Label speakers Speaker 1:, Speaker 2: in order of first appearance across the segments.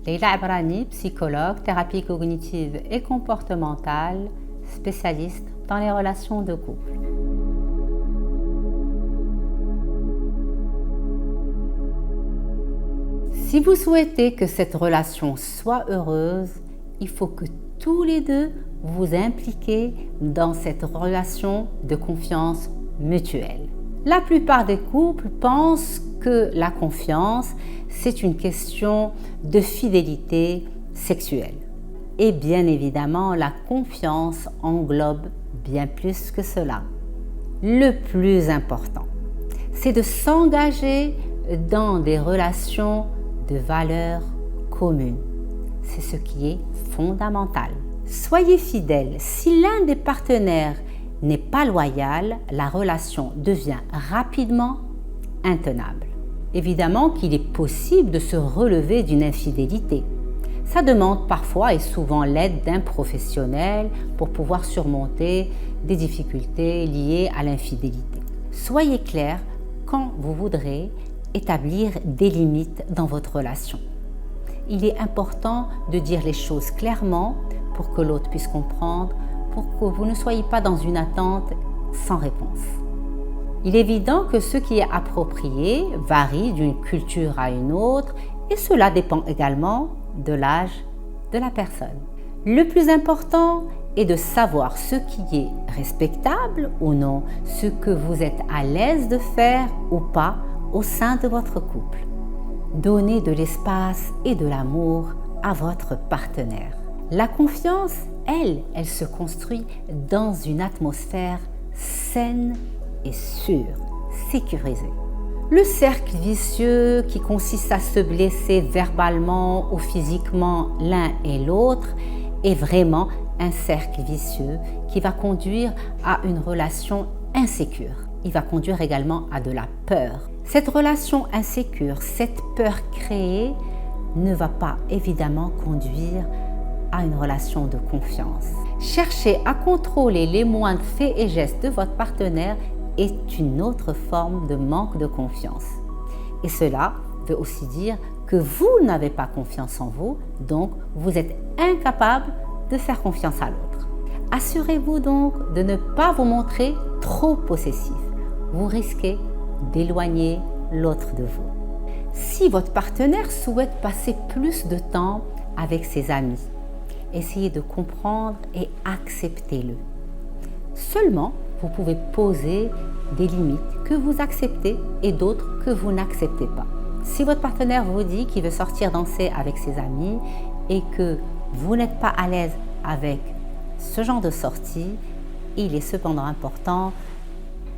Speaker 1: Leila Abrani, psychologue, thérapie cognitive et comportementale, spécialiste dans les relations de couple. Si vous souhaitez que cette relation soit heureuse, il faut que tous les deux vous impliquez dans cette relation de confiance mutuelle. La plupart des couples pensent que la confiance, c'est une question de fidélité sexuelle. Et bien évidemment, la confiance englobe bien plus que cela. Le plus important, c'est de s'engager dans des relations de valeurs communes. C'est ce qui est fondamental. Soyez fidèles. Si l'un des partenaires n'est pas loyal, la relation devient rapidement intenable. Évidemment qu'il est possible de se relever d'une infidélité. Ça demande parfois et souvent l'aide d'un professionnel pour pouvoir surmonter des difficultés liées à l'infidélité. Soyez clair quand vous voudrez établir des limites dans votre relation. Il est important de dire les choses clairement pour que l'autre puisse comprendre, pour que vous ne soyez pas dans une attente sans réponse. Il est évident que ce qui est approprié varie d'une culture à une autre et cela dépend également de l'âge de la personne. Le plus important est de savoir ce qui est respectable ou non, ce que vous êtes à l'aise de faire ou pas au sein de votre couple. Donnez de l'espace et de l'amour à votre partenaire. La confiance, elle se construit dans une atmosphère saine et sûre, sécurisée. Le cercle vicieux qui consiste à se blesser verbalement ou physiquement l'un et l'autre est vraiment un cercle vicieux qui va conduire à une relation insécure. Il va conduire également à de la peur. Cette relation insécure, cette peur créée ne va pas évidemment conduire à une relation de confiance. Chercher à contrôler les moindres faits et gestes de votre partenaire est une autre forme de manque de confiance. Et cela veut aussi dire que vous n'avez pas confiance en vous, donc vous êtes incapable de faire confiance à l'autre. Assurez-vous donc de ne pas vous montrer trop possessif. Vous risquez d'éloigner l'autre de vous. Si votre partenaire souhaite passer plus de temps avec ses amis, essayez de comprendre et acceptez-le. Seulement, vous pouvez poser des limites que vous acceptez et d'autres que vous n'acceptez pas. Si votre partenaire vous dit qu'il veut sortir danser avec ses amis et que vous n'êtes pas à l'aise avec ce genre de sortie, il est cependant important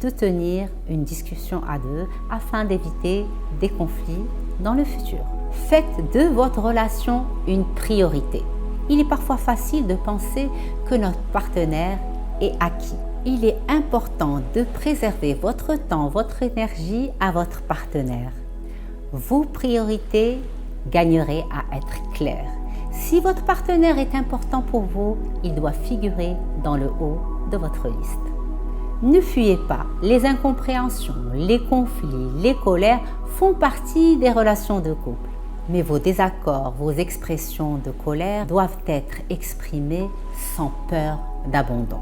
Speaker 1: de tenir une discussion à deux afin d'éviter des conflits dans le futur. Faites de votre relation une priorité. Il est parfois facile de penser que notre partenaire est acquis. Il est important de préserver votre temps, votre énergie à votre partenaire. Vos priorités gagneraient à être claires. Si votre partenaire est important pour vous, il doit figurer dans le haut de votre liste. Ne fuyez pas. Les incompréhensions, les conflits, les colères font partie des relations de couple. Mais vos désaccords, vos expressions de colère doivent être exprimées sans peur d'abandon.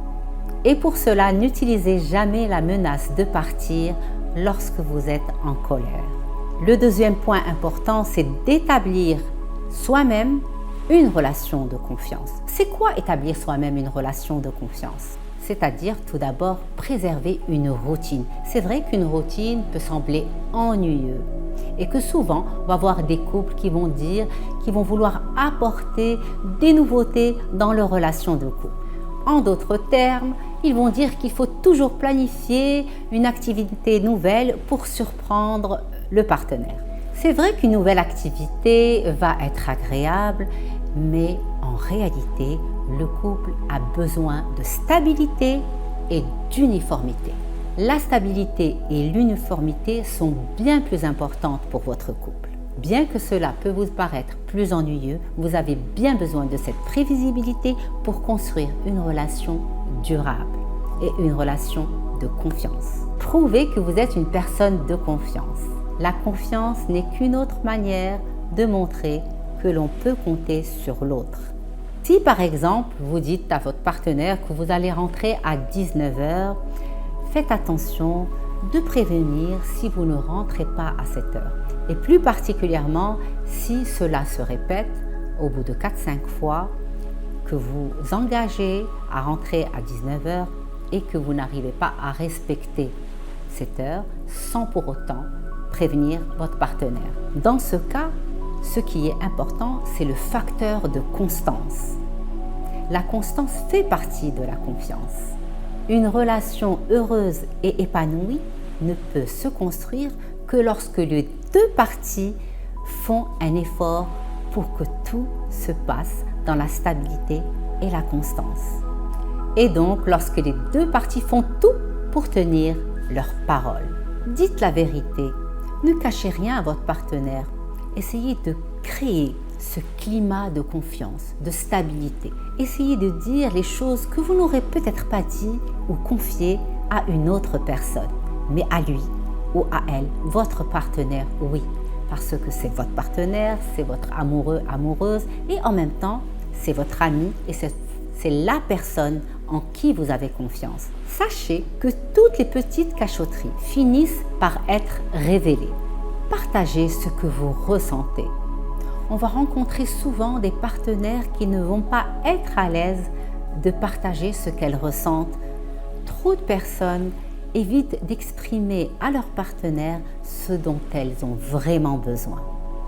Speaker 1: Et pour cela, n'utilisez jamais la menace de partir lorsque vous êtes en colère. Le deuxième point important, c'est d'établir soi-même une relation de confiance. C'est quoi établir soi-même une relation de confiance ? C'est-à-dire tout d'abord préserver une routine. C'est vrai qu'une routine peut sembler ennuyeuse et que souvent on va voir des couples qui vont vouloir apporter des nouveautés dans leur relation de couple. En d'autres termes, ils vont dire qu'il faut toujours planifier une activité nouvelle pour surprendre le partenaire. C'est vrai qu'une nouvelle activité va être agréable, mais en réalité, le couple a besoin de stabilité et d'uniformité. La stabilité et l'uniformité sont bien plus importantes pour votre couple. Bien que cela peut vous paraître plus ennuyeux, vous avez bien besoin de cette prévisibilité pour construire une relation durable et une relation de confiance. Prouvez que vous êtes une personne de confiance. La confiance n'est qu'une autre manière de montrer que l'on peut compter sur l'autre. Si par exemple, vous dites à votre partenaire que vous allez rentrer à 19 h, faites attention de prévenir si vous ne rentrez pas à cette heure. Et plus particulièrement si cela se répète au bout de 4-5 fois, que vous engagez à rentrer à 19 h et que vous n'arrivez pas à respecter cette heure sans pour autant prévenir votre partenaire. Dans ce cas, ce qui est important, c'est le facteur de constance. La constance fait partie de la confiance. Une relation heureuse et épanouie ne peut se construire que lorsque les deux parties font un effort pour que tout se passe dans la stabilité et la constance. Et donc, lorsque les deux parties font tout pour tenir leur parole. Dites la vérité, ne cachez rien à votre partenaire. Essayez de créer ce climat de confiance, de stabilité. Essayez de dire les choses que vous n'aurez peut-être pas dit ou confiées à une autre personne, mais à lui ou à elle, votre partenaire, oui. Parce que c'est votre partenaire, c'est votre amoureux, amoureuse, et en même temps, c'est votre ami et c'est la personne en qui vous avez confiance. Sachez que toutes les petites cachotteries finissent par être révélées. Partagez ce que vous ressentez. On va rencontrer souvent des partenaires qui ne vont pas être à l'aise de partager ce qu'elles ressentent. Trop de personnes évitent d'exprimer à leur partenaire ce dont elles ont vraiment besoin.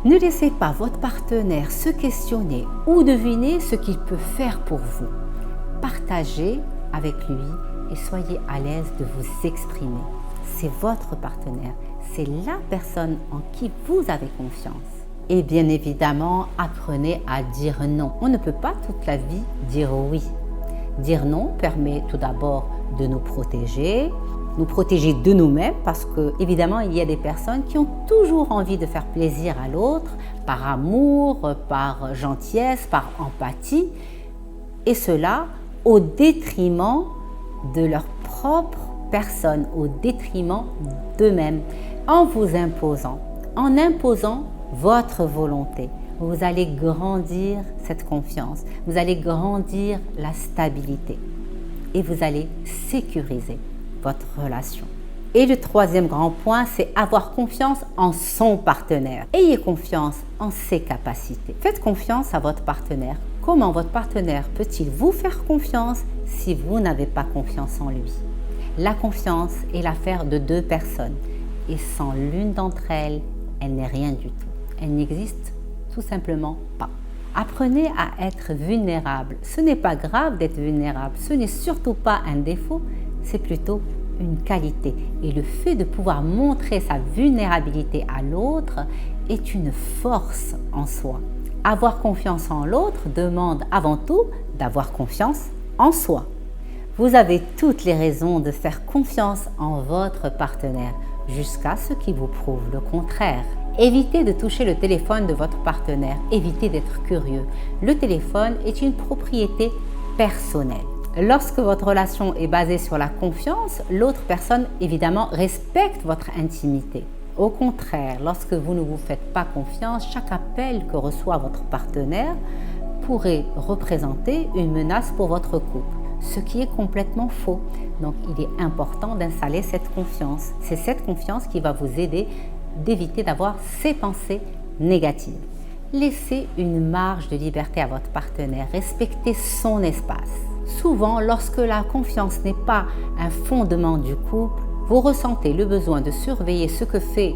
Speaker 1: Ne laissez pas votre partenaire se questionner ou deviner ce qu'il peut faire pour vous. Partagez avec lui et soyez à l'aise de vous exprimer. C'est votre partenaire, c'est la personne en qui vous avez confiance. Et bien évidemment, apprenez à dire non. On ne peut pas toute la vie dire oui. Dire non permet tout d'abord de nous protéger de nous-mêmes parce que évidemment il y a des personnes qui ont toujours envie de faire plaisir à l'autre par amour, par gentillesse, par empathie et cela au détriment de leur propre personne, au détriment d'eux-mêmes en vous imposant, en imposant votre volonté. Vous allez grandir cette confiance, vous allez grandir la stabilité et vous allez sécuriser votre relation. Et le troisième grand point, c'est avoir confiance en son partenaire. Ayez confiance en ses capacités. Faites confiance à votre partenaire. Comment votre partenaire peut-il vous faire confiance si vous n'avez pas confiance en lui? La confiance est l'affaire de deux personnes et sans l'une d'entre elles, elle n'est rien du tout. Elle n'existe tout simplement pas. Apprenez à être vulnérable. Ce n'est pas grave d'être vulnérable. Ce n'est surtout pas un défaut, c'est plutôt une qualité. Et le fait de pouvoir montrer sa vulnérabilité à l'autre est une force en soi. Avoir confiance en l'autre demande avant tout d'avoir confiance en soi. Vous avez toutes les raisons de faire confiance en votre partenaire jusqu'à ce qu'il vous prouve le contraire. Évitez de toucher le téléphone de votre partenaire. Évitez d'être curieux. Le téléphone est une propriété personnelle. Lorsque votre relation est basée sur la confiance, l'autre personne évidemment respecte votre intimité. Au contraire, lorsque vous ne vous faites pas confiance, chaque appel que reçoit votre partenaire pourrait représenter une menace pour votre couple, ce qui est complètement faux. Donc il est important d'installer cette confiance. C'est cette confiance qui va vous aider d'éviter d'avoir ces pensées négatives. Laissez une marge de liberté à votre partenaire, respectez son espace. Souvent, lorsque la confiance n'est pas un fondement du couple, vous ressentez le besoin de surveiller ce que fait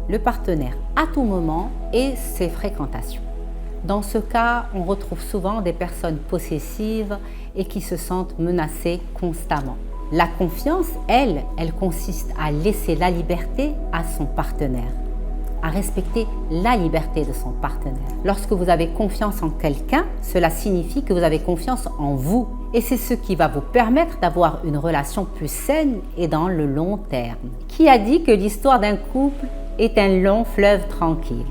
Speaker 1: le partenaire à tout moment et ses fréquentations. Dans ce cas, on retrouve souvent des personnes possessives et qui se sentent menacées constamment. La confiance, elle consiste à laisser la liberté à son partenaire, à respecter la liberté de son partenaire. Lorsque vous avez confiance en quelqu'un, cela signifie que vous avez confiance en vous. Et c'est ce qui va vous permettre d'avoir une relation plus saine et dans le long terme. Qui a dit que l'histoire d'un couple est un long fleuve tranquille?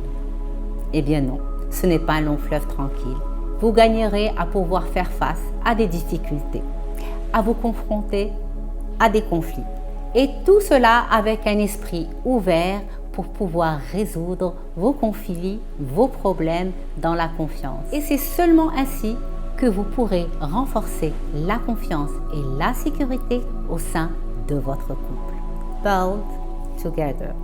Speaker 1: Eh bien non, ce n'est pas un long fleuve tranquille. Vous gagnerez à pouvoir faire face à des difficultés, à vous confronter à des conflits. Et tout cela avec un esprit ouvert pour pouvoir résoudre vos conflits, vos problèmes dans la confiance. Et c'est seulement ainsi que vous pourrez renforcer la confiance et la sécurité au sein de votre couple. Build together.